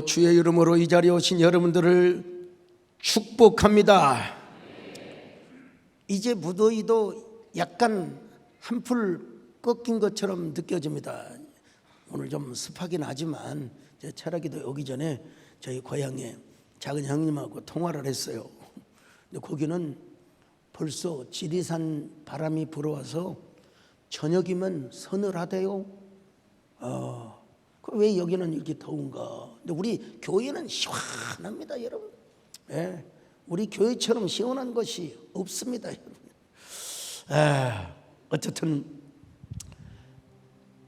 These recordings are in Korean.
주의 이름으로 이 자리에 오신 여러분들을 축복합니다. 이제 무더위도 약간 한풀 꺾인 것처럼 느껴집니다. 오늘 좀 습하긴 하지만 제 철학기도 오기 전에 저희 고향에 작은 형님하고 통화를 했어요. 근데 거기는 벌써 지리산 바람이 불어와서 저녁이면 서늘하대요. 왜 여기는 이렇게 더운가? 근데 우리 교회는 시원합니다, 여러분. 예, 우리 교회처럼 시원한 것이 없습니다, 여러분. 어쨌든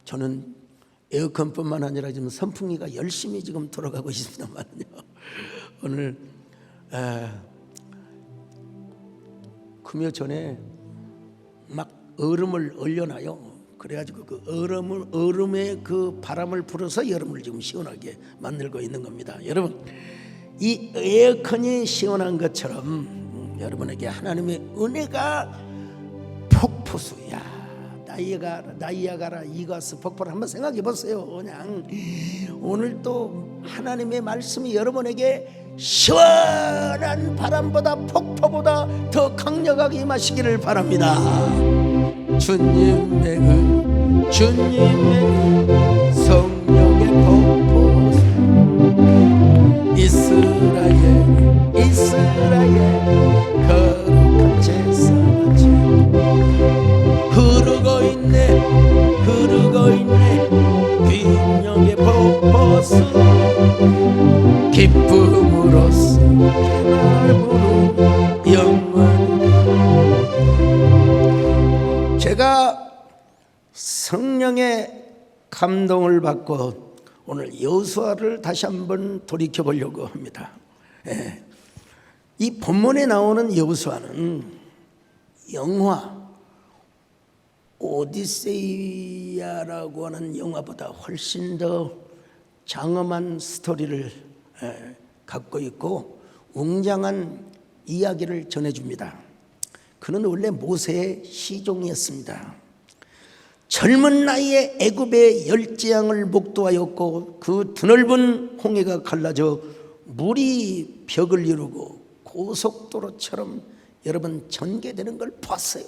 저는 에어컨뿐만 아니라 지금 선풍기가 열심히 지금 돌아가고 있습니다만요. 오늘 금요 전에 막 얼음을 얼려놔요. 그래가지고 그 얼음에 그 바람을 불어서 여름을 지금 시원하게 만들고 있는 겁니다. 여러분, 이 에어컨이 시원한 것처럼 여러분에게 하나님의 은혜가 폭포수, 나이아가라 이가스 폭포를 한번 생각해 보세요. 그냥 오늘 또 하나님의 말씀이 여러분에게 시원한 바람보다 폭포보다 더 강력하게 임하시기를 바랍니다. 주님의 성령의 폭포수, 이스라엘 거룩한 제사같이 흐르고 있네 균형의 폭포수, 기쁨으로써 날부르 영원히. 제가 성령의 감동을 받고 오늘 여호수아를 다시 한번 돌이켜 보려고 합니다. 이 본문에 나오는 여호수아는 영화 오디세이아라고 하는 영화보다 훨씬 더 장엄한 스토리를 갖고 있고 웅장한 이야기를 전해줍니다. 그는 원래 모세의 시종이었습니다. 젊은 나이에 애굽의 열재앙을 목도하였고 그 드넓은 홍해가 갈라져 물이 벽을 이루고 고속도로처럼 여러분 전개되는 걸 봤어요.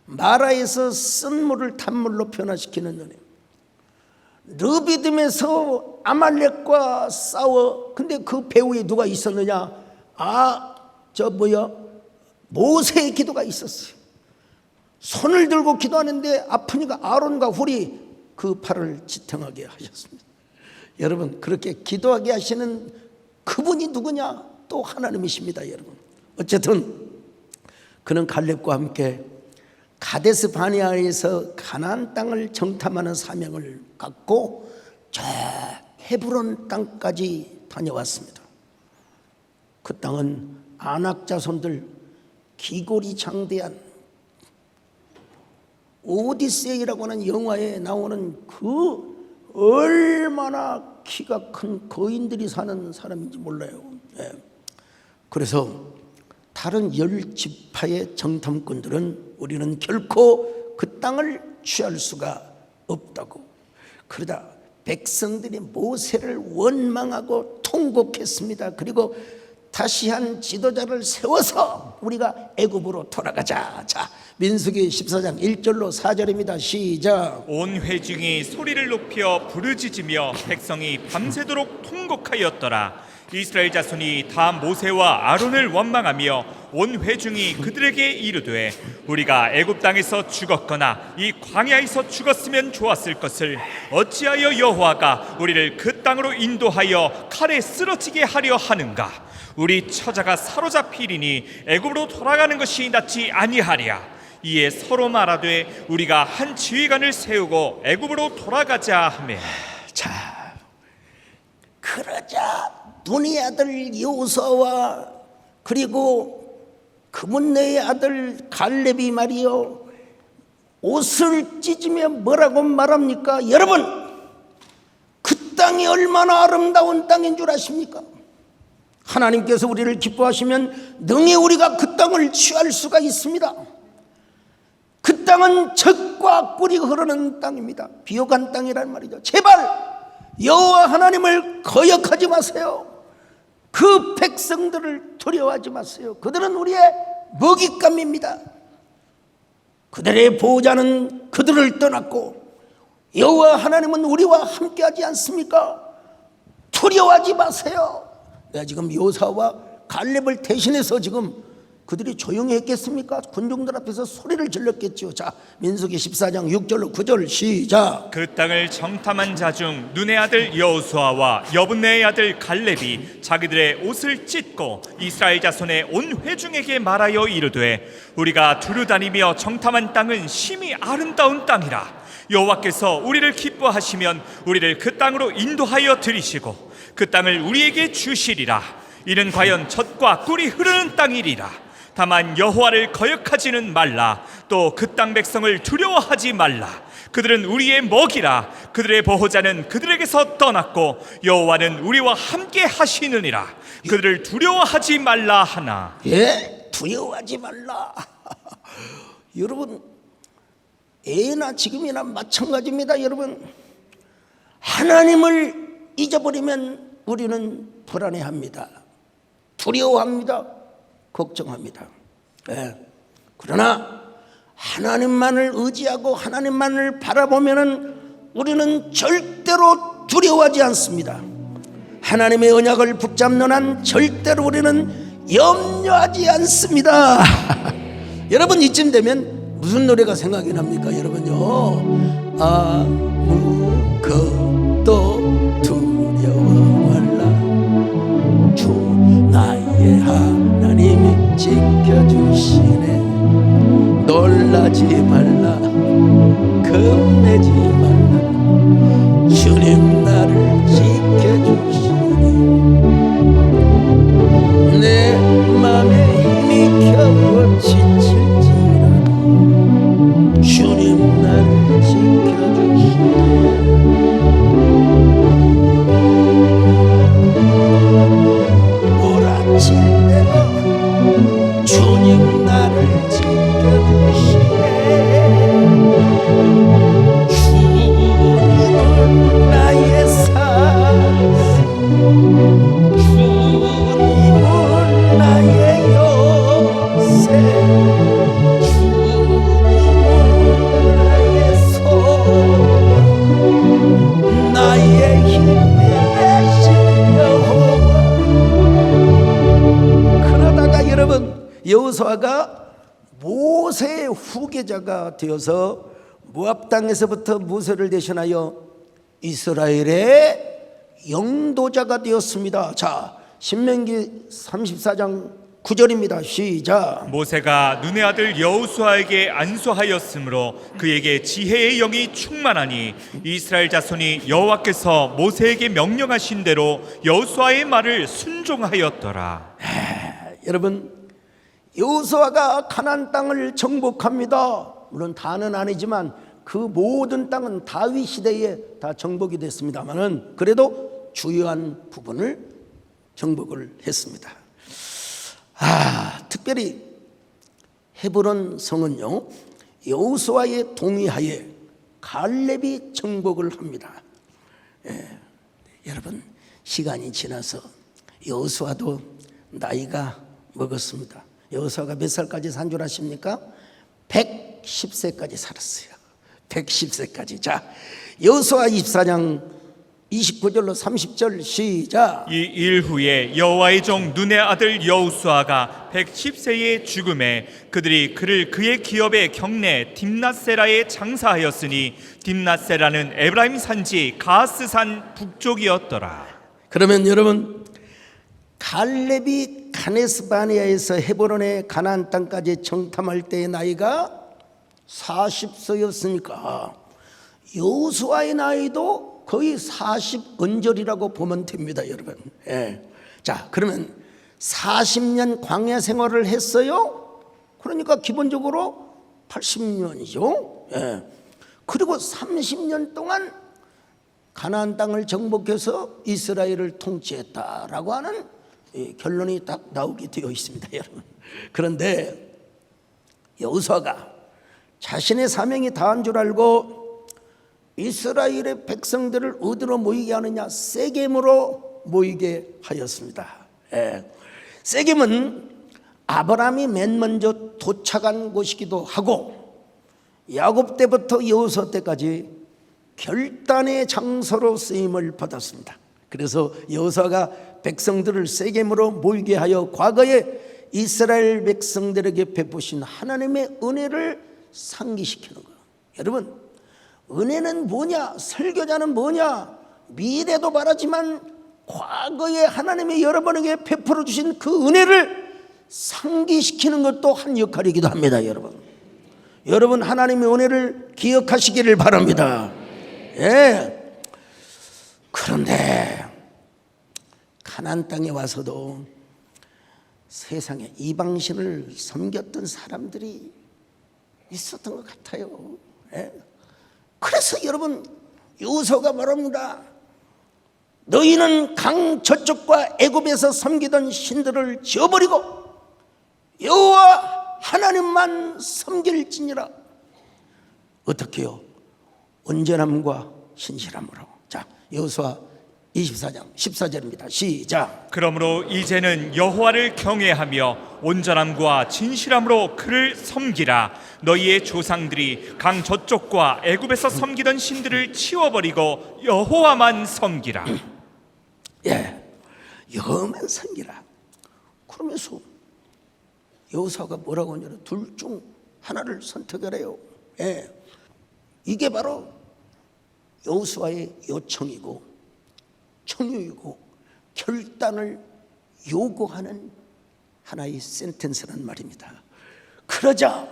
마라에서 쓴 물을 탄물로 변화시키는 은혜. 르비딤에서 아말렉과 싸워. 근데 그 배후에 누가 있었느냐? 모세의 기도가 있었어요. 손을 들고 기도하는데 아프니까 아론과 훌이 그 팔을 지탱하게 하셨습니다. 여러분, 그렇게 기도하게 하시는 그분이 누구냐? 또 하나님이십니다, 여러분. 어쨌든 그는 갈렙과 함께 가데스 바네아에서 가나안 땅을 정탐하는 사명을 갖고 저 헤브론 땅까지 다녀왔습니다. 그 땅은 아낙 자손들 기골이 장대한 오디세이라고 하는 영화에 나오는 그 얼마나 키가 큰 거인들이 사는 사람인지 몰라요. 그래서 다른 10지파의 정탐꾼들은 우리는 결코 그 땅을 취할 수가 없다고. 그러다 백성들이 모세를 원망하고 통곡했습니다. 그리고 다시 한 지도자를 세워서 우리가 애굽으로 돌아가자. 자, 민수기 14장 1절로 4절입니다. 시작. 온 회중이 소리를 높여 부르짖으며 백성이 밤새도록 통곡하였더라. 이스라엘 자손이 다 모세와 아론을 원망하며 온 회중이 그들에게 이르되 우리가 애굽 땅에서 죽었거나 이 광야에서 죽었으면 좋았을 것을 어찌하여 여호와가 우리를 그 땅으로 인도하여 칼에 쓰러지게 하려 하는가? 우리 처자가 사로잡히리니 애굽으로 돌아가는 것이 낫지 아니하랴. 이에 서로 말하되 우리가 한 지휘관을 세우고 애굽으로 돌아가자 하매. 자, 그러자 눈의 아들 여호수아와 그리고 그문네의 아들 갈렙이 말이요 옷을 찢으며 뭐라고 말합니까? 여러분, 그 땅이 얼마나 아름다운 땅인 줄 아십니까? 하나님께서 우리를 기뻐하시면 능히 우리가 그 땅을 취할 수가 있습니다. 땅은 젖과 꿀이 흐르는 땅입니다. 비옥한 땅이란 말이죠. 제발 여호와 하나님을 거역하지 마세요. 그 백성들을 두려워하지 마세요. 그들은 우리의 먹잇감입니다. 그들의 보호자는 그들을 떠났고 여호와 하나님은 우리와 함께하지 않습니까? 두려워하지 마세요. 내가 지금 요사와 갈렙을 대신해서 지금 그들이 조용히 했겠습니까? 군중들 앞에서 소리를 질렀겠지요. 자, 민수기 14장 6절로 9절 시작. 그 땅을 정탐한 자 중 눈의 아들 여호수아와 여분네의 아들 갈렙이 자기들의 옷을 찢고 이스라엘 자손의 온 회중에게 말하여 이르되 우리가 두루 다니며 정탐한 땅은 심히 아름다운 땅이라. 여호와께서 우리를 기뻐하시면 우리를 그 땅으로 인도하여 들이시고 그 땅을 우리에게 주시리라. 이는 과연 젖과 꿀이 흐르는 땅이리라. 다만 여호와를 거역하지는 말라. 또 그 땅 백성을 두려워하지 말라. 그들은 우리의 먹이라. 그들의 보호자는 그들에게서 떠났고 여호와는 우리와 함께 하시느니라. 그들을 두려워하지 말라 하나. 예, 두려워하지 말라. 여러분, 예나 지금이나 마찬가지입니다. 여러분, 하나님을 잊어버리면 우리는 불안해합니다. 두려워합니다. 걱정합니다. 예. 그러나 하나님만을 의지하고 하나님만을 바라보면은 우리는 절대로 두려워하지 않습니다. 하나님의 언약을 붙잡는 한 절대로 우리는 염려하지 않습니다. 여러분, 이쯤 되면 무슨 노래가 생각이 납니까? 여러분요, 아무것도 두려워 말라. 주 나의 하나님이 지켜주시네. 놀라지 말라. 겁내지 말라. 주님 나를 지켜주시니 내 맘에 힘이 겨워 지칠지라도 주님 나를 지켜주시네. 몰아칠 때도 주님 나를 지켜주시네. 주님은 나의 사슬, 주님은 나의 요새, 주님은 나의 소망, 나의 힘이 되신 여호와. 그러다가 여러분, 여호수아가 모세의 후계자가 되어서 모압 땅에서부터 모세를 대신하여 이스라엘의 영도자가 되었습니다. 자, 신명기 34장 9절입니다. 시작. 모세가 눈의 아들 여호수아에게 안수하였으므로 그에게 지혜의 영이 충만하니 이스라엘 자손이 여호와께서 모세에게 명령하신 대로 여호수아의 말을 순종하였더라. 여러분, 여호수아가 가나안 땅을 정복합니다. 물론 다는 아니지만 그 모든 땅은 다윗 시대에 다 정복이 됐습니다만은 그래도 주요한 부분을 정복을 했습니다. 특별히 헤브론 성은요, 여호수아의 동의하에 갈렙이 정복을 합니다. 여러분, 시간이 지나서 여호수아도 나이가 먹었습니다. 여호수아가 몇 살까지 산 줄 아십니까? 110세까지 살았어요. 110세까지. 자, 여호수아 24장 29절로 30절 시작. 이 일 후에 여호와의 종 눈의 아들 여호수아가 110세의 죽음에 그들이 그를 그의 기업의 경내 딥낫세라에 장사하였으니 딥낫세라는 에브라임 산지 가스산 북쪽이었더라. 그러면 여러분, 갈렙이 가네스바네아에서 헤브론의 가나안 땅까지 정탐할 때의 나이가 40세였으니까 여호수아의 나이도 거의 40언저리라고 보면 됩니다, 여러분. 자, 그러면 40년 광야 생활을 했어요. 그러니까 기본적으로 80년이죠. 그리고 30년 동안 가나안 땅을 정복해서 이스라엘을 통치했다라고 하는 결론이 딱 나오게 되어 있습니다, 여러분. 그런데 여호수아가 자신의 사명이 다한 줄 알고 이스라엘의 백성들을 어디로 모이게 하느냐? 세겜으로 모이게 하였습니다. 세겜은 아브라함이 맨 먼저 도착한 곳이기도 하고 야곱 때부터 여호수아 때까지 결단의 장소로 쓰임을 받았습니다. 그래서 여호수아가 백성들을 세겜으로 모이게 하여 과거에 이스라엘 백성들에게 베푸신 하나님의 은혜를 상기시키는 거예요. 여러분, 은혜는 뭐냐? 설교자는 뭐냐? 미래도 말하지만 과거에 하나님이 여러분에게 베풀어 주신 그 은혜를 상기시키는 것도 한 역할이기도 합니다. 여러분 하나님의 은혜를 기억하시기를 바랍니다. 그런데 가나안 땅에 와서도 세상에 이방신을 섬겼던 사람들이 있었던 것 같아요. 그래서 여러분, 여호수아가 말합니다. 너희는 강 저쪽과 애굽에서 섬기던 신들을 지어버리고 여호와 하나님만 섬길지니라. 어떻게요? 온전함과 신실함으로. 자, 여호수아 24장 14절입니다. 시작. 그러므로 이제는 여호와를 경외하며 온전함과 진실함으로 그를 섬기라. 너희의 조상들이 강 저쪽과 애굽에서 섬기던 신들을 치워버리고 여호와만 섬기라. 여호와만 섬기라. 그러면서 여호수아가 뭐라고 하냐면 둘 중 하나를 선택하래요. 이게 바로 여호수아의 요청이고 청유이고 결단을 요구하는 하나의 센텐스란 말입니다. 그러자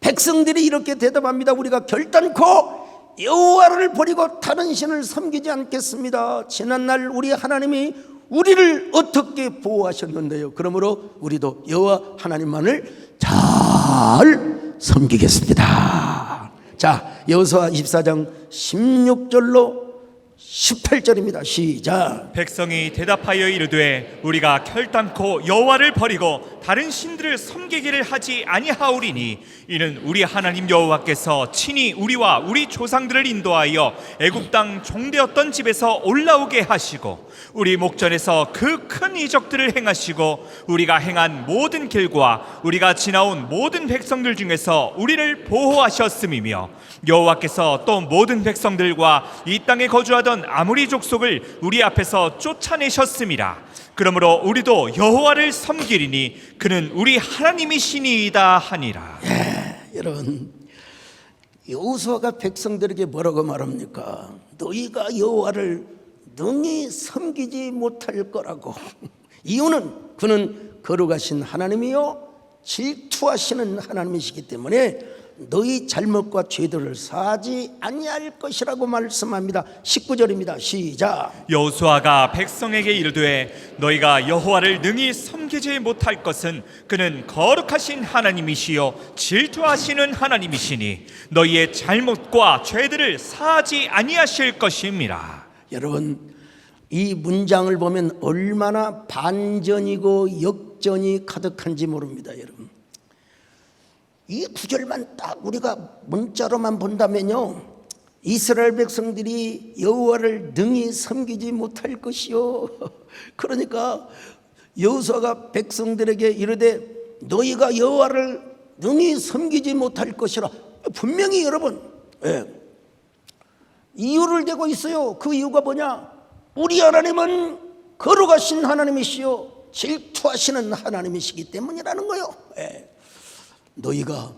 백성들이 이렇게 대답합니다. 우리가 결단코 여호와를 버리고 다른 신을 섬기지 않겠습니다. 지난날 우리 하나님이 우리를 어떻게 보호하셨는데요. 그러므로 우리도 여호와 하나님만을 잘 섬기겠습니다. 자, 여호수아 24장 16절로 18절입니다. 시작. 백성이 대답하여 이르되 우리가 결단코 여호와를 버리고 다른 신들을 섬기기를 하지 아니하오리니 이는 우리 하나님 여호와께서 친히 우리와 우리 조상들을 인도하여 애굽 땅 종되었던 집에서 올라오게 하시고 우리 목전에서 그 큰 이적들을 행하시고 우리가 행한 모든 길과 우리가 지나온 모든 백성들 중에서 우리를 보호하셨음이며 여호와께서 또 모든 백성들과 이 땅에 거주하던 아모리 족속을 우리 앞에서 쫓아내셨음이라. 그러므로 우리도 여호와를 섬기리니 그는 우리 하나님이시니이다 하니라. 여러분, 여호수아가 백성들에게 뭐라고 말합니까? 너희가 여호와를 능히 섬기지 못할 거라고. 이유는 그는 거룩하신 하나님이요 질투하시는 하나님이시기 때문에 너희 잘못과 죄들을 사하지 아니할 것이라고 말씀합니다. 19절입니다. 시작. 여호수아가 백성에게 이르되 너희가 여호와를 능히 섬기지 못할 것은 그는 거룩하신 하나님이시요 질투하시는 하나님이시니 너희의 잘못과 죄들을 사하지 아니하실 것임이라. 여러분, 이 문장을 보면 얼마나 반전이고 역전이 가득한지 모릅니다. 여러분, 이 구절만 딱 우리가 문자로만 본다면요, 이스라엘 백성들이 여호와를 능히 섬기지 못할 것이요. 그러니까 여호수아가 백성들에게 이르되 너희가 여호와를 능히 섬기지 못할 것이라. 분명히 여러분, 이유를 대고 있어요. 그 이유가 뭐냐? 우리 하나님은 거룩하신 하나님이시요 질투하시는 하나님이시기 때문이라는 거예요. 너희가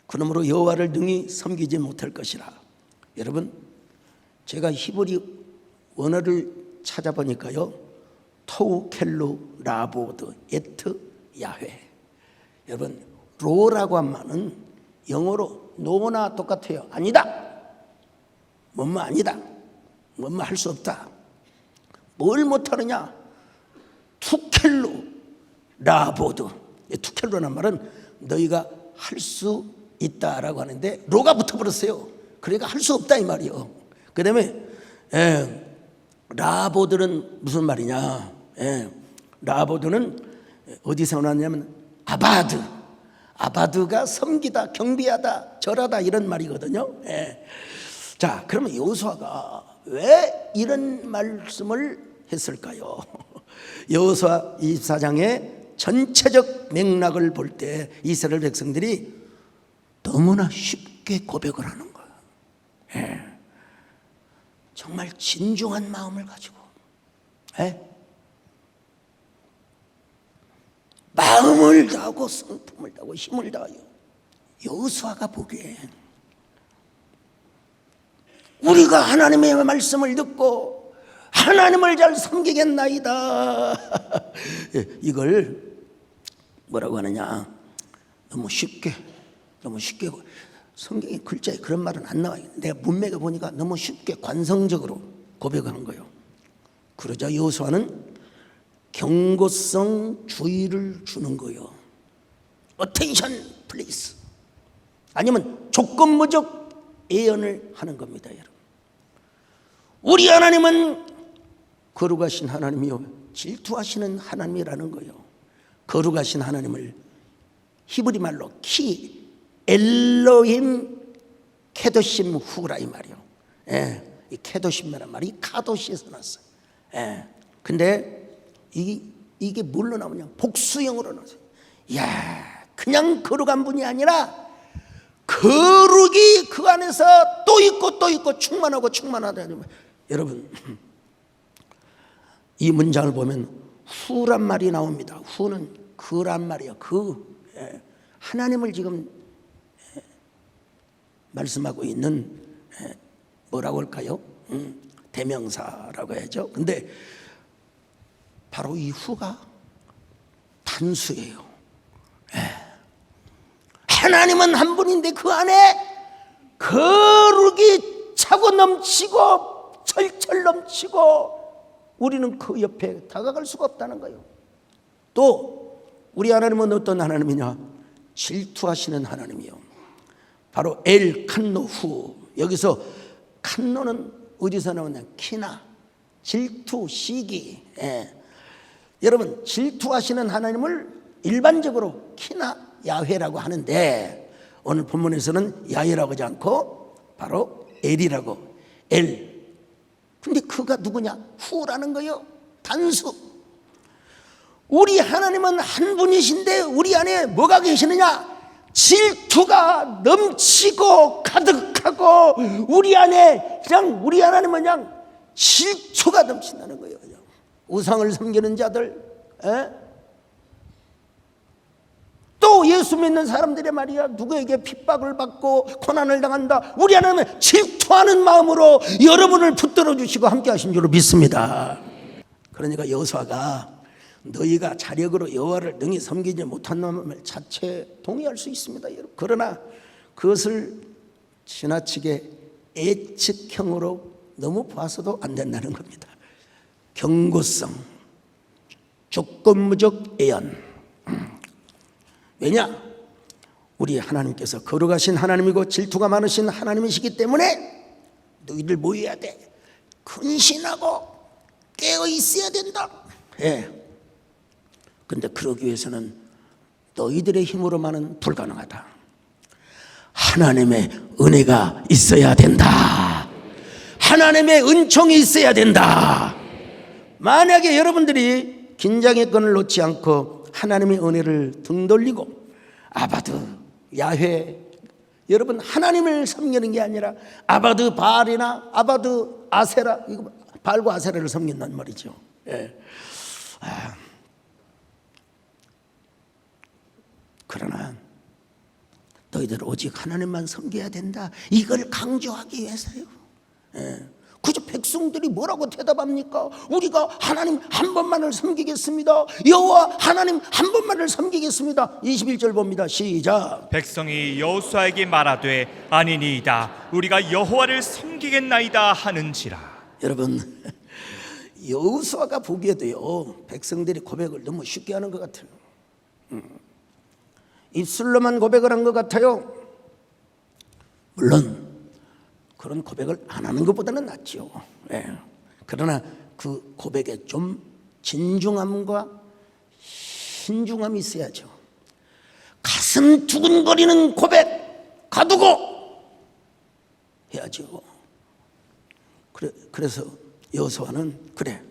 그러므로 여호와를 능히 섬기지 못할 것이라. 여러분, 제가 히브리 원어를 찾아보니까요, 토우 켈루 라보드 에트 야훼. 여러분, 로라고 한 말은 영어로 노나 똑같아요. 아니다, 뭐뭐 아니다, 뭐뭐 할 수 없다. 뭘 못하느냐? 투켈루 라보드. 투켈루라는 말은 너희가 할 수 있다라고 하는데 로가 붙어버렸어요. 그러니까 할 수 없다 이 말이요. 그 다음에 라보드는 무슨 말이냐? 라보드는 어디서 나왔냐면 아바드. 아바드가 섬기다, 경비하다, 절하다 이런 말이거든요. 자, 그러면 여호수아가 왜 이런 말씀을 했을까요? 여호수아 24장의 전체적 맥락을 볼 때 이스라엘 백성들이 너무나 쉽게 고백을 하는 거예요. 예. 정말 진중한 마음을 가지고, 예? 마음을 다하고 성품을 다하고 힘을 다하여 여호수아가 보기에 우리가 하나님의 말씀을 듣고 하나님을 잘 섬기겠나이다. 이걸 뭐라고 하느냐, 너무 쉽게 성경의 글자에 그런 말은 안 나와요. 내가 문맥에 보니까 너무 쉽게 관성적으로 고백하는 거예요. 그러자 여호수아는 경고성 주의를 주는 거예요. Attention please. 아니면 조건부적 예언을 하는 겁니다, 여러분. 우리 하나님은 거룩하신 하나님이요 질투하시는 하나님이라는 거예요. 거룩하신 하나님을 히브리 말로 키 엘로힘 케도심 후라 이 말이요. 예, 이 케도심이라는 말이 카도시에서 났어요. 예, 근데 이게 뭘로 나오냐? 복수형으로 나왔어요. 야, 그냥 거룩한 분이 아니라 거룩이 그 안에서 또 있고 충만하고 충만하다. 여러분, 이 문장을 보면 후란 말이 나옵니다. 후는 그란 말이에요. 하나님을 지금 말씀하고 있는 뭐라고 할까요? 대명사라고 해야죠. 근데 바로 이 후가 단수예요. 하나님은 한 분인데 그 안에 거룩이 차고 넘치고 철철 넘치고 우리는 그 옆에 다가갈 수가 없다는 거예요. 또 우리 하나님은 어떤 하나님이냐? 질투하시는 하나님이요. 바로 엘 칸노 후. 여기서 칸노는 어디서 나오냐? 키나, 질투, 시기. 여러분, 질투하시는 하나님을 일반적으로 키나 야훼라고 하는데 오늘 본문에서는 야훼라고 하지 않고 바로 엘이라고. 엘. 근데 그가 누구냐? 후라는 거요. 단수. 우리 하나님은 한 분이신데 우리 안에 뭐가 계시느냐? 질투가 넘치고 가득하고 우리 안에 그냥 우리 하나님은 그냥 질투가 넘친다는 거예요. 그냥. 우상을 섬기는 자들, 또 예수 믿는 사람들의 말이야, 누구에게 핍박을 받고 고난을 당한다. 우리 하나님은 질투하는 마음으로 여러분을 붙들어 주시고 함께 하신 줄로 믿습니다. 그러니까 여호수아가 너희가 자력으로 여호와를 능히 섬기지 못한다는 자체 동의할 수 있습니다, 여러분. 그러나 그것을 지나치게 예측형으로 너무 봐서도 안 된다는 겁니다. 경고성, 조건부적 예언. 왜냐? 우리 하나님께서 거룩하신 하나님이고 질투가 많으신 하나님이시기 때문에 너희들 모여야 돼. 근신하고 깨어 있어야 된다. 근데 그러기 위해서는 너희들의 힘으로만은 불가능하다. 하나님의 은혜가 있어야 된다. 하나님의 은총이 있어야 된다. 만약에 여러분들이 긴장의 끈을 놓지 않고 하나님의 은혜를 등 돌리고 아바드, 야훼, 여러분 하나님을 섬기는 게 아니라 아바드 바알이나 아바드 아세라, 이거 바알과 아세라를 섬긴단 말이죠. 그러나 너희들 오직 하나님만 섬겨야 된다. 이걸 강조하기 위해서요. 그저 백성들이 뭐라고 대답합니까? 우리가 하나님 한 번만을 섬기겠습니다. 여호와 하나님 한 번만을 섬기겠습니다. 21절 봅니다. 시작. 백성이 여호수아에게 말하되 아니니이다. 우리가 여호와를 섬기겠나이다 하는지라. 여러분, 여호수아가 보기에도요, 백성들이 고백을 너무 쉽게 하는 것 같아요. 입술로만 고백을 한 것 같아요. 물론 그런 고백을 안 하는 것보다는 낫죠. 그러나 그 고백에 좀 진중함과 신중함이 있어야죠. 가슴 두근거리는 고백 가두고 해야죠. 그래서 여호수아는 그래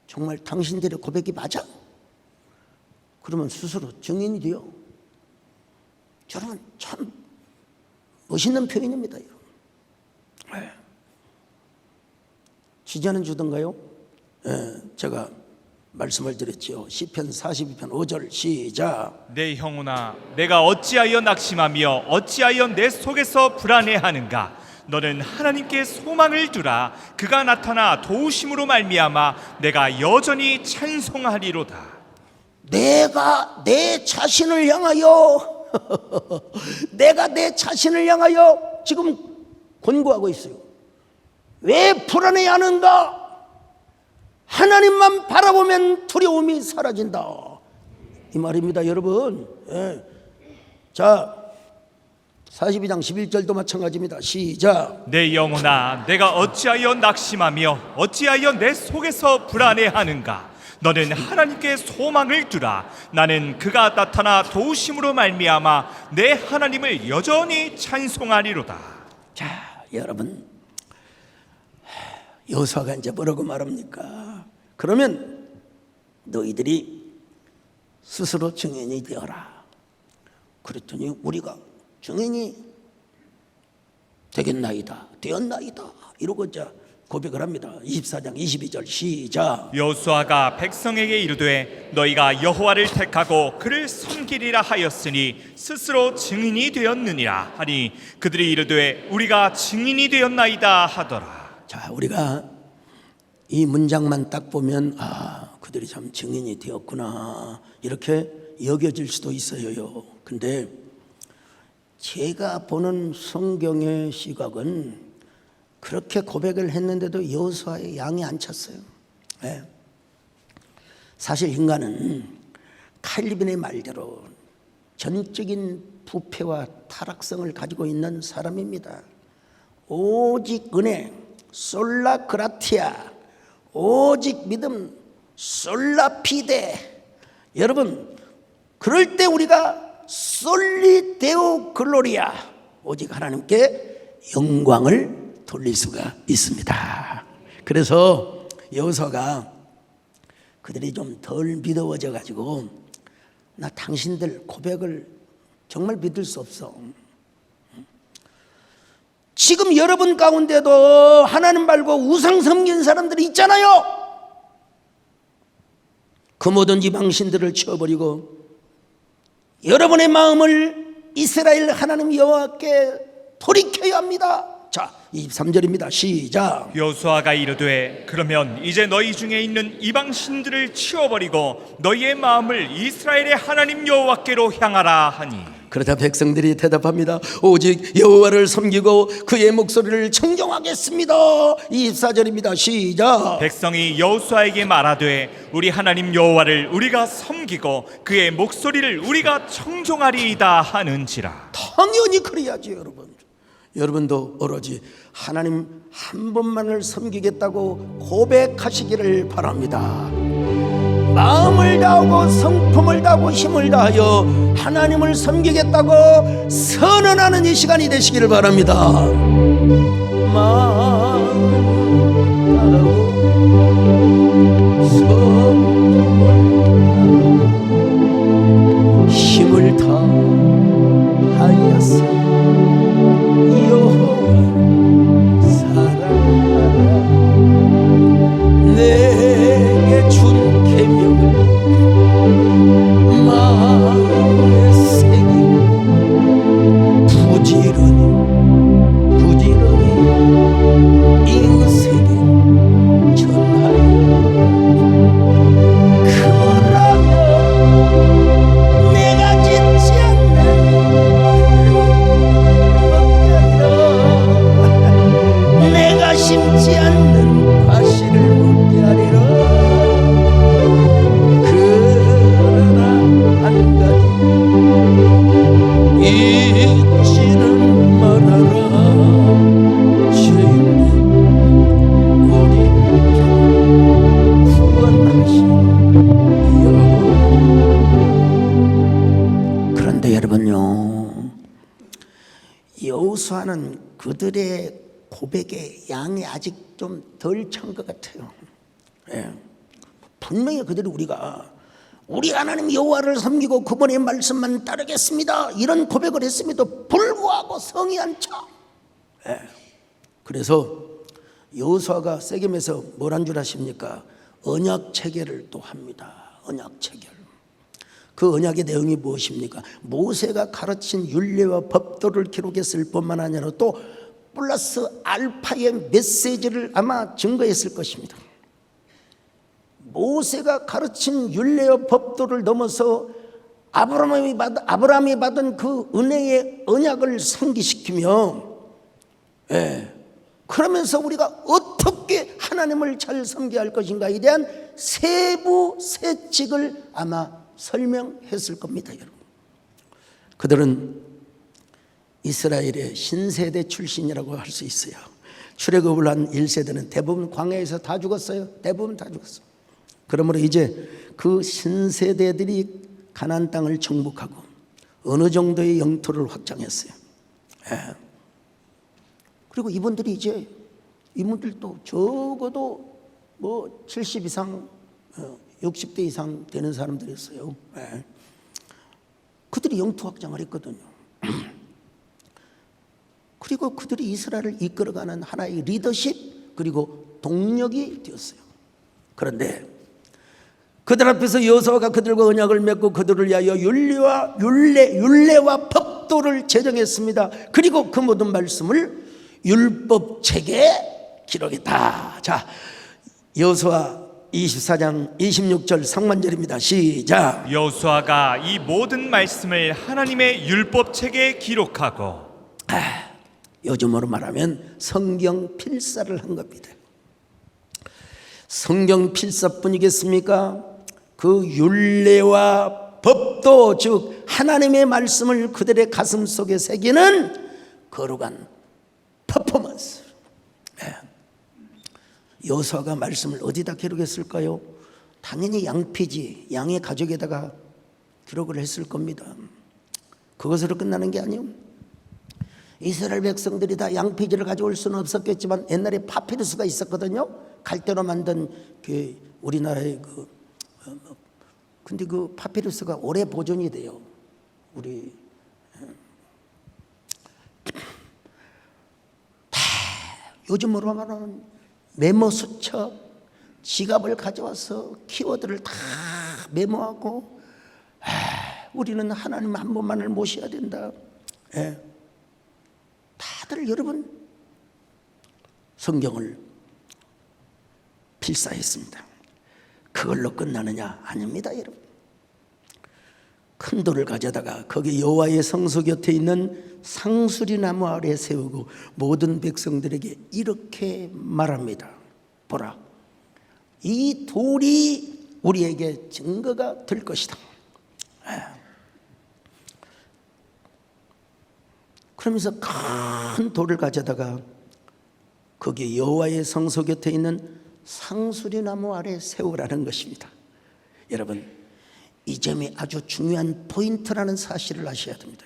정말 당신들의 고백이 맞아? 그러면 스스로 증인이 돼요. 여러분 참 멋있는 표현입니다. 지지하는 주던가요? 제가 말씀을 드렸죠. 시편 42편 5절 시작. 내 형오나 내가 어찌하여 낙심하며 어찌하여 내 속에서 불안해하는가. 너는 하나님께 소망을 두라. 그가 나타나 도우심으로 말미암아 내가 여전히 찬송하리로다. 내가 내 자신을 향하여 내가 내 자신을 향하여 지금 권고하고 있어요. 왜 불안해하는가? 하나님만 바라보면 두려움이 사라진다 이 말입니다 여러분. 자 42장 11절도 마찬가지입니다. 시작. 내 영혼아 내가 어찌하여 낙심하며 어찌하여 내 속에서 불안해하는가. 너는 하나님께 소망을 두라. 나는 그가 나타나 도우심으로 말미암아 내 하나님을 여전히 찬송하리로다. 자 여러분 여호수아가 이제 뭐라고 말합니까? 그러면 너희들이 스스로 증인이 되어라. 그랬더니 우리가 증인이 되었나이다 이러고 이제 고백을 합니다. 24장 22절 시작. 여호수아가 백성에게 이르되 너희가 여호와를 택하고 그를 섬기리라 하였으니 스스로 증인이 되었느니라 하니 그들이 이르되 우리가 증인이 되었나이다 하더라. 자 우리가 이 문장만 딱 보면 그들이 참 증인이 되었구나 이렇게 여겨질 수도 있어요. 근데 제가 보는 성경의 시각은 그렇게 고백을 했는데도 여호수아의 양이 안 찼어요. 사실 인간은 칼빈의 말대로 전적인 부패와 타락성을 가지고 있는 사람입니다. 오직 은혜 솔라 그라티아, 오직 믿음 솔라 피데. 여러분 그럴 때 우리가 솔리 데오 글로리아, 오직 하나님께 영광을 돌릴 수가 있습니다. 그래서 여호수아가 그들이 좀 덜 믿어져 가지고 나 당신들 고백을 정말 믿을 수 없어. 지금 여러분 가운데도 하나님 말고 우상 섬긴 사람들이 있잖아요. 그 모든 이방신들을 치워버리고 여러분의 마음을 이스라엘 하나님 여호와께 돌이켜야 합니다. 자 23절입니다. 시작. 여호수아가 이르되 그러면 이제 너희 중에 있는 이방 신들을 치워버리고 너희의 마음을 이스라엘의 하나님 여호와께로 향하라 하니. 그러자 백성들이 대답합니다. 오직 여호와를 섬기고 그의 목소리를 청정하겠습니다. 24절입니다. 시작. 백성이 여호수아에게 말하되 우리 하나님 여호와를 우리가 섬기고 그의 목소리를 우리가 청종하리이다 하는지라. 당연히 그래야지 여러분. 여러분도 오로지 하나님 한 분만을 섬기겠다고 고백하시기를 바랍니다. 마음을 다하고 성품을 다하고 힘을 다하여 하나님을 섬기겠다고 선언하는 이 시간이 되시기를 바랍니다. 마음을 다하고 성품을 다하고 힘을 다하여서 여호와 사랑하라. 내게 준 계명을 마음에 새기고 부지런히 이웃에게 전하여 그러면 내가 짓지 않는 내가 심지 않는 과실을 먹게 하리라. 그러나 한 가지 잊지는 말아라. 주님 우리를 구원하신 여호와. 그런데 여러분요, 여호수아는 그들의 고백의 양이 아직 좀 덜 찬 것 같아요. 예. 분명히 그들이 우리 하나님 여호와를 섬기고 그분의 말씀만 따르겠습니다 이런 고백을 했음에도 불구하고 성이 안 차. 예. 그래서 여호수아가 세겜에서 뭘 한 줄 아십니까? 언약 체결을 또 합니다. 언약 체결. 그 언약의 내용이 무엇입니까? 모세가 가르친 율례와 법도를 기록했을 뿐만 아니라 또 플러스 알파의 메시지를 아마 증거했을 것입니다. 모세가 가르친 율례와 법도를 넘어서 아브라함이 받은 그 은혜의 언약을 상기시키며, 그러면서 우리가 어떻게 하나님을 잘 섬겨야 할 것인가에 대한 세부 세칙을 아마 설명했을 겁니다. 여러분, 그들은 이스라엘의 신세대 출신이라고 할 수 있어요. 출애굽을 한 1세대는 대부분 광야에서 다 죽었어요. 대부분 다 죽었어요. 그러므로 이제 그 신세대들이 가나안 땅을 정복하고 어느 정도의 영토를 확장했어요. 그리고 이분들도 적어도 뭐 70 이상 60대 이상 되는 사람들이었어요. 그들이 영토 확장을 했거든요. 그리고 그들이 이스라엘을 이끌어가는 하나의 리더십 그리고 동력이 되었어요. 그런데 그들 앞에서 여호수아가 그들과 언약을 맺고 그들을 위하여 율례와 법도를 제정했습니다. 그리고 그 모든 말씀을 율법책에 기록했다. 자, 여호수아 24장 26절 상반절입니다. 시작. 여호수아가 이 모든 말씀을 하나님의 율법책에 기록하고, 요즘으로 말하면 성경 필사를 한 겁니다. 성경 필사뿐이겠습니까? 그 율례와 법도, 즉 하나님의 말씀을 그들의 가슴 속에 새기는 거룩한 퍼포먼스. 여호수아가 말씀을 어디다 기록했을까요? 당연히 양피지, 양의 가죽에다가 기록을 했을 겁니다. 그것으로 끝나는 게 아니에요. 이스라엘 백성들이 다 양피지를 가져올 수는 없었겠지만 옛날에 파피루스가 있었거든요. 갈대로 만든 그 우리나라의 근데 그 파피루스가 오래 보존이 돼요. 우리 다 요즘으로 말하는 메모 수첩, 지갑을 가져와서 키워드를 다 메모하고, 우리는 하나님 한 분만을 모셔야 된다. 다들 여러분 성경을 필사했습니다. 그걸로 끝나느냐? 아닙니다, 여러분. 큰 돌을 가져다가 거기 여호와의 성소 곁에 있는 상수리 나무 아래 세우고 모든 백성들에게 이렇게 말합니다. 보라, 이 돌이 우리에게 증거가 될 것이다. 그러면서 큰 돌을 가져다가 거기 여호와의 성소 곁에 있는 상수리 나무 아래 세우라는 것입니다. 여러분, 이 점이 아주 중요한 포인트라는 사실을 아셔야 됩니다.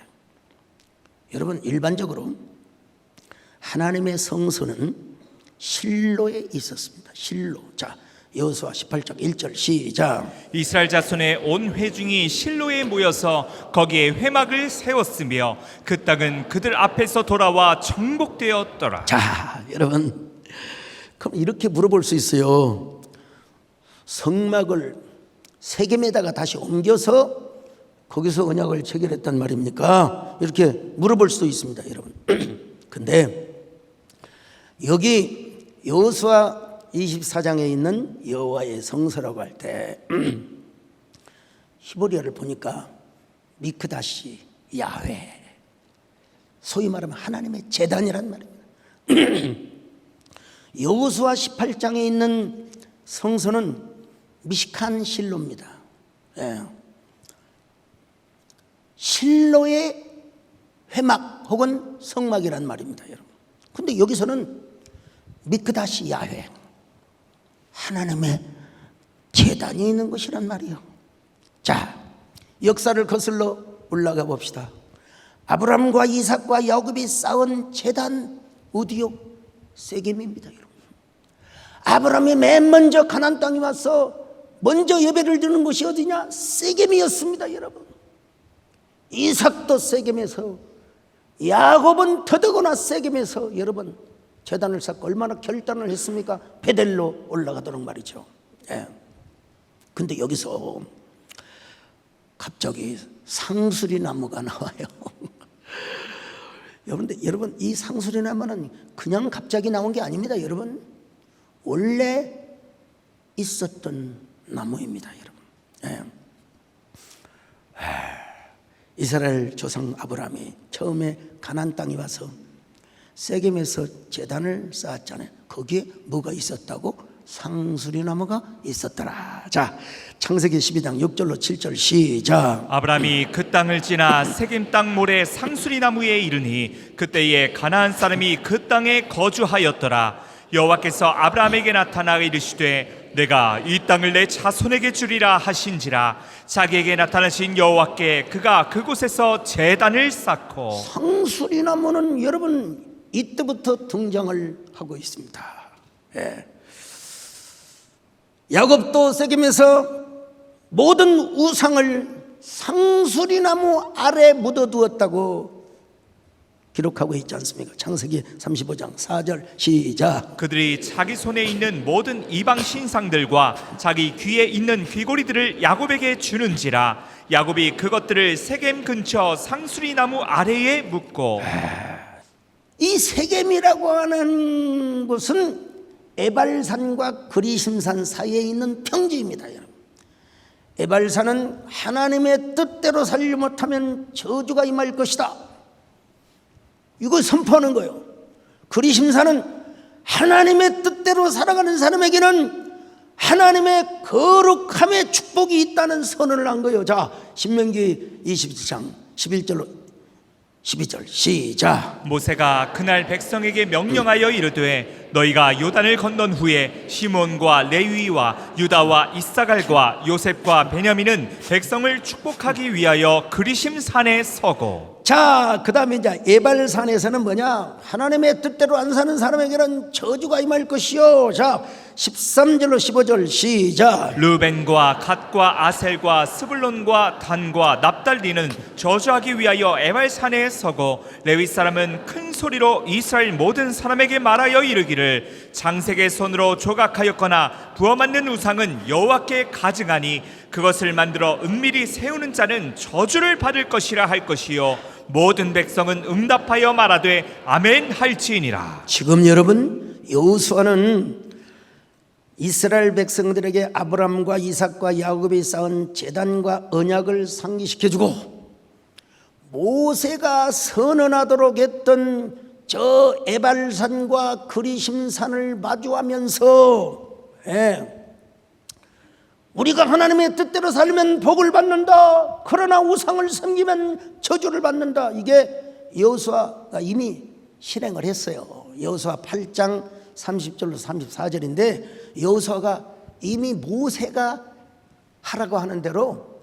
여러분, 일반적으로 하나님의 성소는 실로에 있었습니다. 실로. 자, 여호수아 18장 1절 시작. 이스라엘 자손의 온 회중이 실로에 모여서 거기에 회막을 세웠으며 그 땅은 그들 앞에서 돌아와 정복되었더라. 자, 여러분, 그럼 이렇게 물어볼 수 있어요. 성막을 세겜에다가 다시 옮겨서 거기서 언약을 체결했단 말입니까? 이렇게 물어볼 수도 있습니다, 여러분. 근데 여기 여호수아 24장에 있는 여호와의 성소라고 할 때 히브리어를 보니까 미크다시 야훼, 소위 말하면 하나님의 제단이란 말입니다. 여호수아 18장에 있는 성소는 미시칸 실로입니다. 실로의 회막 혹은 성막이란 말입니다, 여러분. 근데 여기서는 미크다시 야훼, 하나님의 제단이 있는 것이란 말이에요. 자, 역사를 거슬러 올라가 봅시다. 아브라함과 이삭과 야곱이 쌓은 제단 어디요? 세겜입니다, 여러분. 아브라함이 맨 먼저 가나안 땅에 와서 먼저 예배를 드리는 곳이 어디냐? 세겜이었습니다, 여러분. 이삭도 세겜에서, 야곱은 더더구나 세겜에서 여러분 제단을 쌓고 얼마나 결단을 했습니까? 베델로 올라가도록 말이죠. 예. 근데 여기서 갑자기 상수리 나무가 나와요. 여러분 이 상수리 나무는 그냥 갑자기 나온 게 아닙니다, 여러분. 원래 있었던 나무입니다, 여러분. 예. 이스라엘 조상 아브라함이 처음에 가나안 땅에 와서 세겜에서 제단을 쌓았잖아요. 거기에 뭐가 있었다고? 상수리 나무가 있었더라. 자, 창세기 12장 6절로 7절 시작. 아브라함이 그 땅을 지나 세겜 땅 모래 상수리 나무에 이르니 그때에 가나안 사람이 그 땅에 거주하였더라. 여호와께서 아브라함에게 나타나 이르시되 내가 이 땅을 내 자손에게 주리라 하신지라. 자기에게 나타나신 여호와께 그가 그곳에서 제단을 쌓고. 상수리 나무는 여러분 이때부터 등장을 하고 있습니다. 예. 야곱도 세겜에서 모든 우상을 상수리 나무 아래 묻어두었다고 기록하고 있지 않습니까? 창세기 35장 4절 시작. 그들이 자기 손에 있는 모든 이방 신상들과 자기 귀에 있는 귀고리들을 야곱에게 주는지라. 야곱이 그것들을 세겜 근처 상수리 나무 아래에 묻고. 이 세겜이라고 하는 곳은 에발산과 그리심산 사이에 있는 평지입니다, 여러분. 에발산은 하나님의 뜻대로 살지 못하면 저주가 임할 것이다, 이거 선포하는 거예요. 그리심산은 하나님의 뜻대로 살아가는 사람에게는 하나님의 거룩함의 축복이 있다는 선언을 한 거예요. 자, 신명기 27장 11절로 12절 시작. 모세가 그날 백성에게 명령하여 이르되 너희가 요단을 건넌 후에 시몬과 레위와 유다와 이사갈과 요셉과 베냐민은 백성을 축복하기 위하여 그리심 산에 서고. 자, 그 다음에 이제 에발산에서는 뭐냐? 하나님의 뜻대로 안 사는 사람에게는 저주가 임할 것이요. 자, 13절로 15절 시작. 르벤과 갓과 아셀과 스불론과 단과 납달리는 저주하기 위하여 에발산에 서고 레위 사람은 큰 소리로 이스라엘 모든 사람에게 말하여 이르기를 장색의 손으로 조각하였거나 부어 만든 우상은 여호와께 가증하니 그것을 만들어 은밀히 세우는 자는 저주를 받을 것이라 할 것이요 모든 백성은 응답하여 말하되 아멘 할지니라. 지금 여러분 여호수아는 이스라엘 백성들에게 아브람과 이삭과 야곱이 쌓은 제단과 언약을 상기시켜주고 모세가 선언하도록 했던 저 에발산과 그리심산을 마주하면서 우리가 하나님의 뜻대로 살면 복을 받는다, 그러나 우상을 섬기면 저주를 받는다, 이게 여호수아가 이미 실행을 했어요. 여호수아 8장 30절로 34절인데 여호수아가 이미 모세가 하라고 하는 대로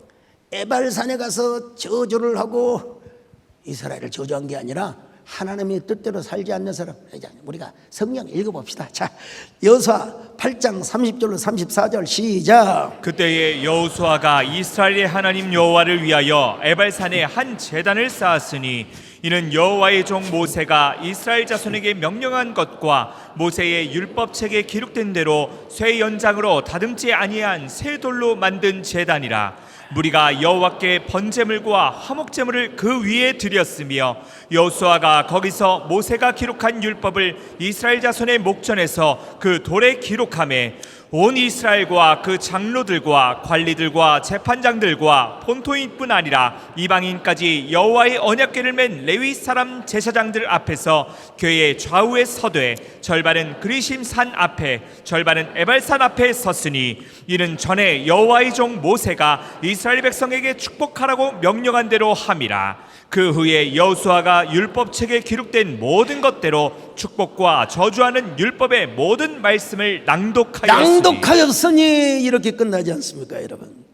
에발산에 가서 저주를 하고 이스라엘을 저주한 게 아니라 하나님의 뜻대로 살지 않는 사람, 우리가 성경 읽어봅시다. 자, 여호수아 8장 30절로 34절 시작. 그때에 여호수아가 이스라엘의 하나님 여호와를 위하여 에발산에 한 제단을 쌓았으니 이는 여호와의 종 모세가 이스라엘 자손에게 명령한 것과 모세의 율법책에 기록된 대로 쇠 연장으로 다듬지 아니한 새 돌로 만든 제단이라. 무리가 여호와께 번제물과 화목제물을 그 위에 드렸으며 여호수아가 거기서 모세가 기록한 율법을 이스라엘 자손의 목전에서 그 돌에 기록하매 온 이스라엘과 그 장로들과 관리들과 재판장들과 본토인뿐 아니라 이방인까지 여호와의 언약궤를 맨 레위 사람 제사장들 앞에서 궤의 좌우에 서되 절반은 그리심 산 앞에 절반은 에발산 앞에 섰으니 이는 전에 여호와의 종 모세가 이스라엘 백성에게 축복하라고 명령한 대로 함이라. 그 후에 여호수아가 율법책에 기록된 모든 것대로 축복과 저주하는 율법의 모든 말씀을 낭독하였으니 이렇게 끝나지 않습니까, 여러분?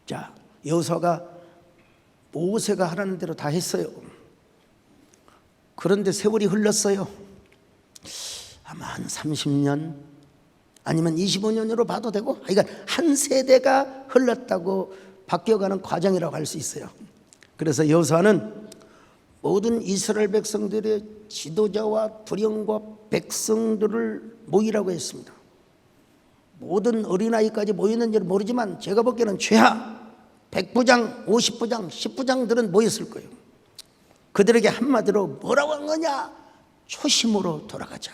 자, 여호수아가 모세가 하라는 대로 다 했어요. 그런데 세월이 흘렀어요. 아마 한 30년 아니면 25년으로 봐도 되고, 그러니까 한 세대가 흘렀다고 바뀌어가는 과정이라고 할 수 있어요. 그래서 여호수아는 모든 이스라엘 백성들의 지도자와 두령과 백성들을 모이라고 했습니다. 모든 어린아이까지 모였는지는 모르지만 제가 보기에는 최하 100부장, 50부장, 10부장들은 모였을 거예요. 그들에게 한마디로 뭐라고 한 거냐? 초심으로 돌아가자.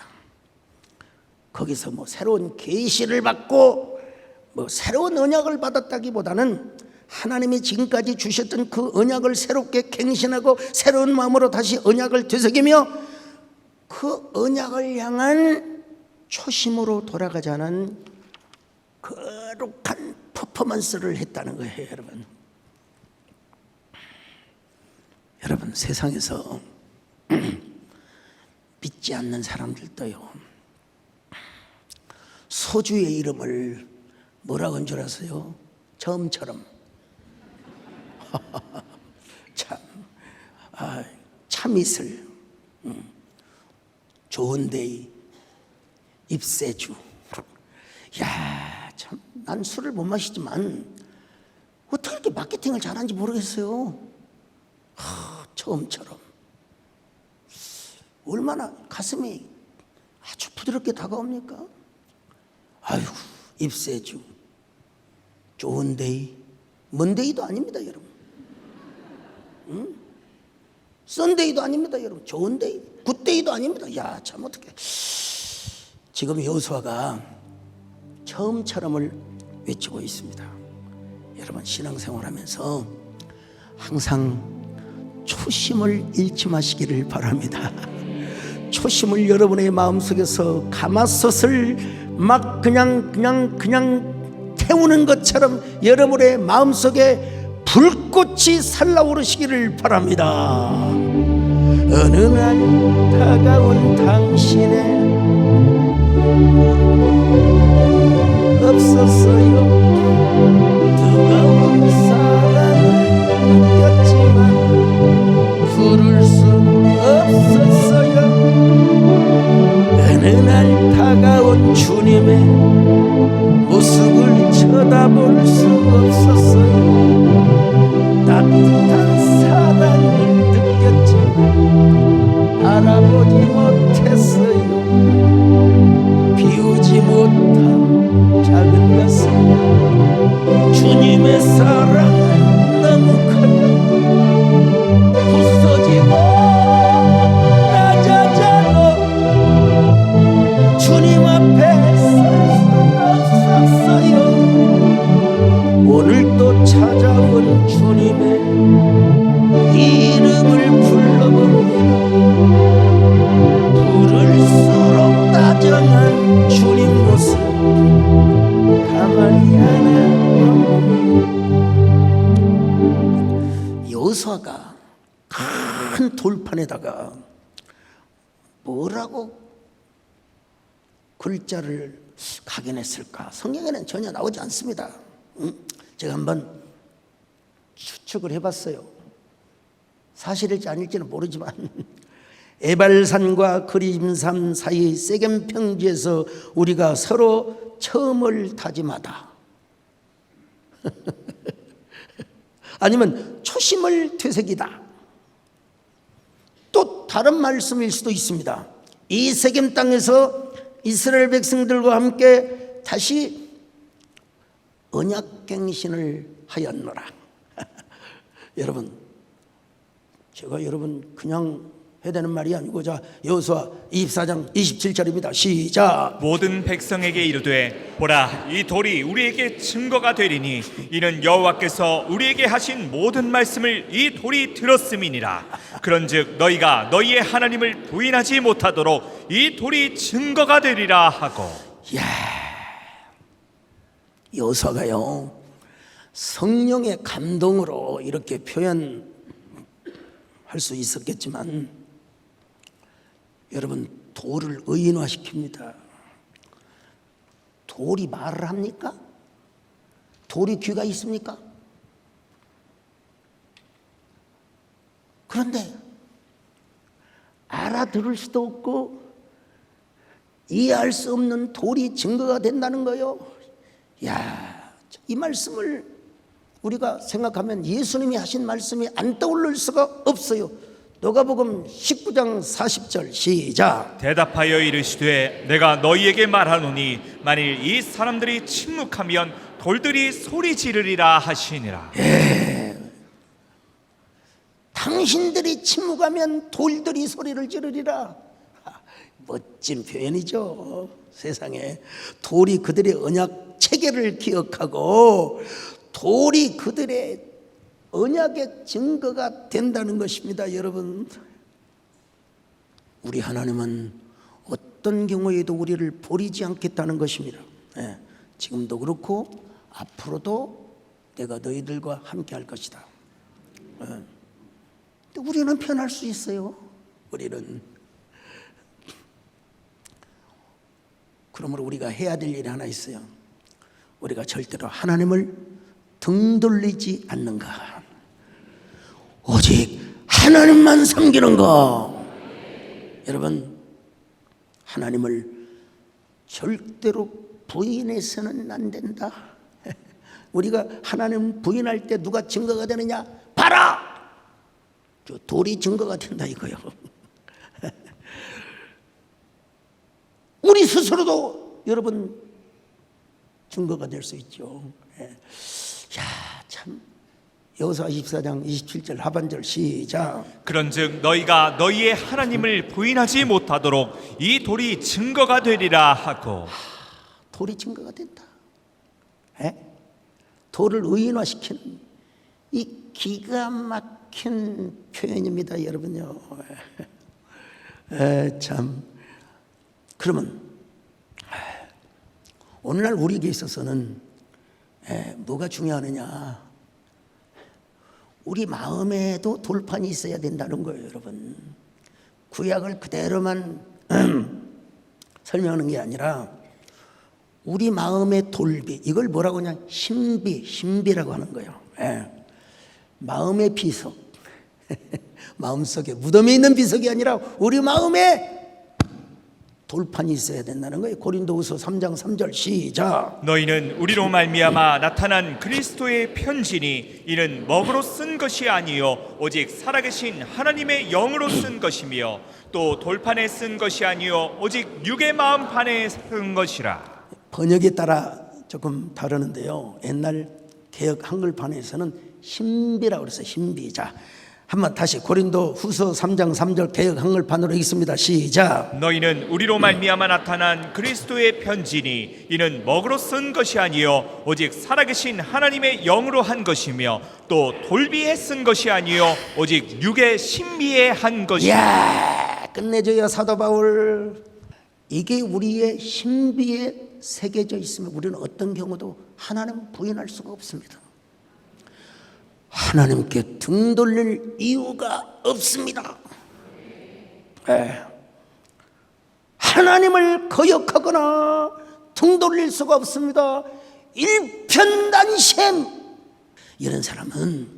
거기서 뭐 새로운 계시를 받고 뭐 새로운 언약을 받았다기보다는 하나님이 지금까지 주셨던 그 언약을 새롭게 갱신하고 새로운 마음으로 다시 언약을 되새기며 그 언약을 향한 초심으로 돌아가자는 거룩한 퍼포먼스를 했다는 거예요. 여러분 세상에서 믿지 않는 사람들도요, 소주의 이름을 뭐라고 한 줄 아세요? 처음처럼. 참이슬, 좋은데이, 입새주. 야, 참, 난 술을 못 마시지만 어떻게 이렇게 마케팅을 잘하는지 모르겠어요. 처음처럼. 얼마나 가슴이 아주 부드럽게 다가옵니까? 아이고, 입새주, 좋은데이, 먼데이도 아닙니다, 여러분. 썬데이도 아닙니다, 여러분. 좋은데이, 굿데이도 아닙니다. 야, 참 어떡해. 지금 여호수아가 처음처럼을 외치고 있습니다. 여러분 신앙생활하면서 항상 초심을 잃지 마시기를 바랍니다. 초심을 여러분의 마음속에서 가마솥을 막 그냥 태우는 것처럼 여러분의 마음속에 불꽃이 살라오르시기를 바랍니다. 어느 날 다가온 당신의 없었어요. 뜨거운 사랑을 느꼈지만 부를 수 없었어요. 어느 날 다가온 주님의 모습을 쳐다볼 수 없었어요. 따뜻한 사랑을 느꼈지만 알아보지 못했어요. 비우지 못한 작은 가슴, 주님의 사랑은 너무 커요. 부서지고 낮아져도 주님 앞에 설 수 없었어요. 오늘도 찾아온 주님의 이름을 불러봅니다. 부를수록 다정한 주님 모습 가만히 하나. 여호수아가 큰 돌판에다가 뭐라고 글자를 각인했을까? 성경에는 전혀 나오지 않습니다. 제가 한번 추측을 해봤어요. 사실일지 아닐지는 모르지만 에발산과 그림산 사이 세겜 평지에서 우리가 서로 처음을 다짐하다. 아니면 초심을 되새기다. 또 다른 말씀일 수도 있습니다. 이 세겜 땅에서 이스라엘 백성들과 함께 다시 언약갱신을 하였노라. 여러분, 제가 여러분 그냥 해야 되는 말이 아니고, 자, 여호수아 24장 27절입니다. 시작. 모든 백성에게 이르되 보라, 이 돌이 우리에게 증거가 되리니 이는 여호와께서 우리에게 하신 모든 말씀을 이 돌이 들었음이니라. 그런즉 너희가 너희의 하나님을 부인하지 못하도록 이 돌이 증거가 되리라 하고. 야, 여호수아가요 성령의 감동으로 이렇게 표현할 수 있었겠지만, 여러분 돌을 의인화시킵니다. 돌이 말을 합니까? 돌이 귀가 있습니까? 그런데 알아들을 수도 없고 이해할 수 없는 돌이 증거가 된다는 거요. 야, 이 말씀을 우리가 생각하면 예수님이 하신 말씀이 안 떠오를 수가 없어요. 누가복음 19장 40절 시작. 대답하여 이르시되 내가 너희에게 말하노니 만일 이 사람들이 침묵하면 돌들이 소리 지르리라 하시니라. 당신들이 침묵하면 돌들이 소리를 지르리라. 멋진 표현이죠. 세상에 돌이 그들의 언약 체계를 기억하고 돌이 그들의 언약의 증거가 된다는 것입니다. 여러분, 우리 하나님은 어떤 경우에도 우리를 버리지 않겠다는 것입니다. 지금도 그렇고 앞으로도 내가 너희들과 함께 할 것이다. 근데 우리는 편할 수 있어요. 그러므로 우리가 해야 될 일이 하나 있어요. 우리가 절대로 하나님을 등 돌리지 않는가. 오직 하나님만 섬기는 거. 여러분, 하나님을 절대로 부인해서는 안 된다. 우리가 하나님 부인할 때 누가 증거가 되느냐? 봐라! 저 돌이 증거가 된다 이거요. 우리 스스로도 여러분 증거가 될 수 있죠. 야, 참. 여호수아 24장 27절 하반절 시작. 그런즉 너희가 너희의 하나님을 부인하지 못하도록 이 돌이 증거가 되리라 하고. 돌이 증거가 된다. 돌을 의인화시키는 이 기가 막힌 표현입니다, 여러분요. 참. 그러면 오늘날 우리에게 있어서는 뭐가 중요하느냐? 우리 마음에도 돌판이 있어야 된다는 거예요, 여러분. 구약을 그대로만 설명하는 게 아니라 우리 마음의 돌비, 이걸 뭐라고 하냐? 신비라고 하는 거예요. 마음의 비석. 마음속에 무덤에 있는 비석이 아니라 우리 마음에 돌판이 있어야 된다는 거예요. 고린도후서 3장 3절 시작. 너희는 우리로 말미암아 나타난 그리스도의 편지니 이는 먹으로 쓴 것이 아니요 오직 살아계신 하나님의 영으로 쓴 것이며 또 돌판에 쓴 것이 아니요 오직 육의 마음판에 쓴 것이라. 번역에 따라 조금 다르는데요. 옛날 개역 한글판에서는 신비라고 그랬어요. 신비. 자, 한번 다시 고린도 후서 3장 3절 개역 한글판으로 읽습니다. 시작. 너희는 우리로 말미암아 나타난 그리스도의 편지니 이는 먹으로 쓴 것이 아니요 오직 살아계신 하나님의 영으로 한 것이며 또 돌비에 쓴 것이 아니요 오직 육의 신비에 한 것이라. 이야, 끝내줘요, 사도 바울. 이게 우리의 신비에 새겨져 있으면 우리는 어떤 경우도 하나님 부인할 수가 없습니다. 하나님께 등 돌릴 이유가 없습니다. 하나님을 거역하거나 등 돌릴 수가 없습니다. 일편단심. 이런 사람은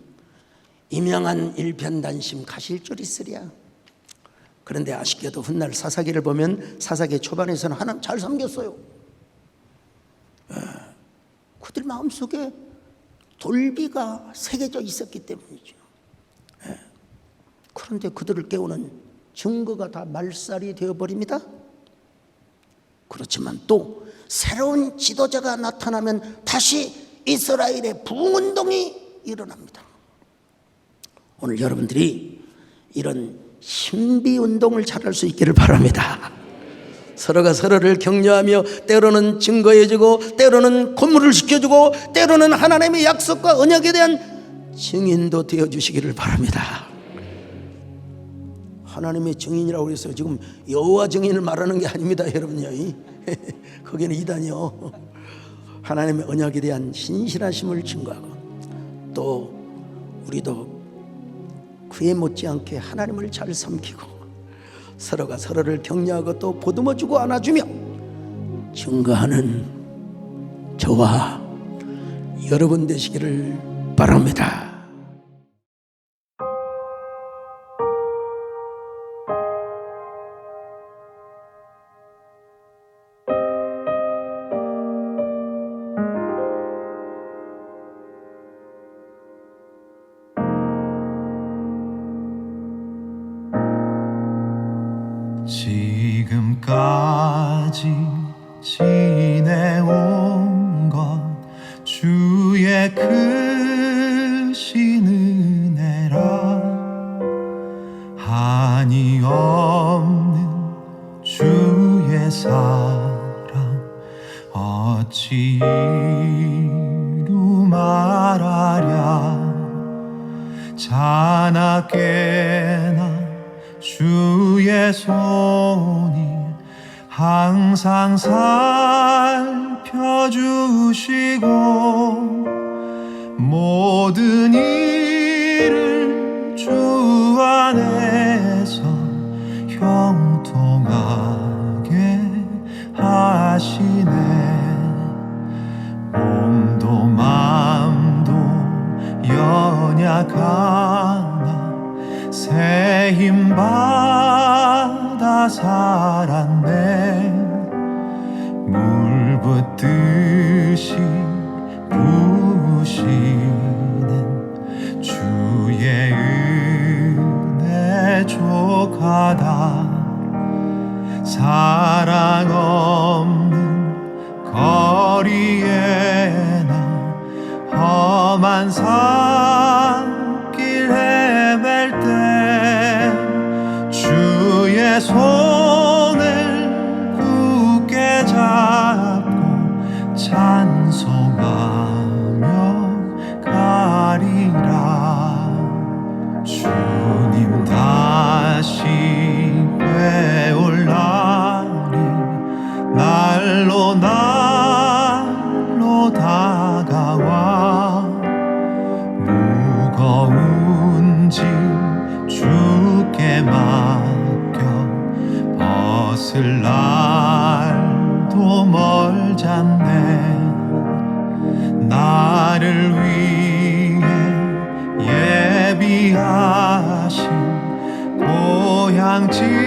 임양한 일편단심 가실 줄 있으랴. 그런데 아쉽게도 훗날 사사기를 보면 사사기 초반에서는 하나님 잘 섬겼어요. 그들 마음속에 돌비가 새겨져 있었기 때문이죠. 그런데 그들을 깨우는 증거가 다 말살이 되어버립니다. 그렇지만 또 새로운 지도자가 나타나면 다시 이스라엘의 부흥운동이 일어납니다. 오늘 여러분들이 이런 신비운동을 잘할 수 있기를 바랍니다. 서로가 서로를 격려하며 때로는 증거해주고 때로는 고문을 시켜주고 때로는 하나님의 약속과 언약에 대한 증인도 되어주시기를 바랍니다. 하나님의 증인이라고 해서 지금 여호와 증인을 말하는 게 아닙니다, 여러분요. 거기는 이단이요. 하나님의 언약에 대한 신실하심을 증거하고 또 우리도 그에 못지않게 하나님을 잘 섬기고 서로가 서로를 격려하고 또 보듬어주고 안아주며 증거하는 저와 여러분 되시기를 바랍니다. 지금까지 지내온 것 주의 크신 은혜라. 한이 없는 주의 사랑 어찌 이루 말하랴. 자나깨나 주의 손이 항상 살펴주시고 모든 일을 주 안에서 형통하게 하시네. 몸도 맘도 연약하나 새 힘 받아 살았네. 물 붓듯이 부으시는 주의 은혜 족하다. 사랑 없는 거리에나 험한 산길 헤맬 때 주의 손을 굳게 잡고 찬송하며 가리라. 주님 다시 되올 날이 날로 날로 다가와. 무거운 짐 주께 맡겨 벗을 날도 멀잖네. 나를 위해 예비하신 고향 집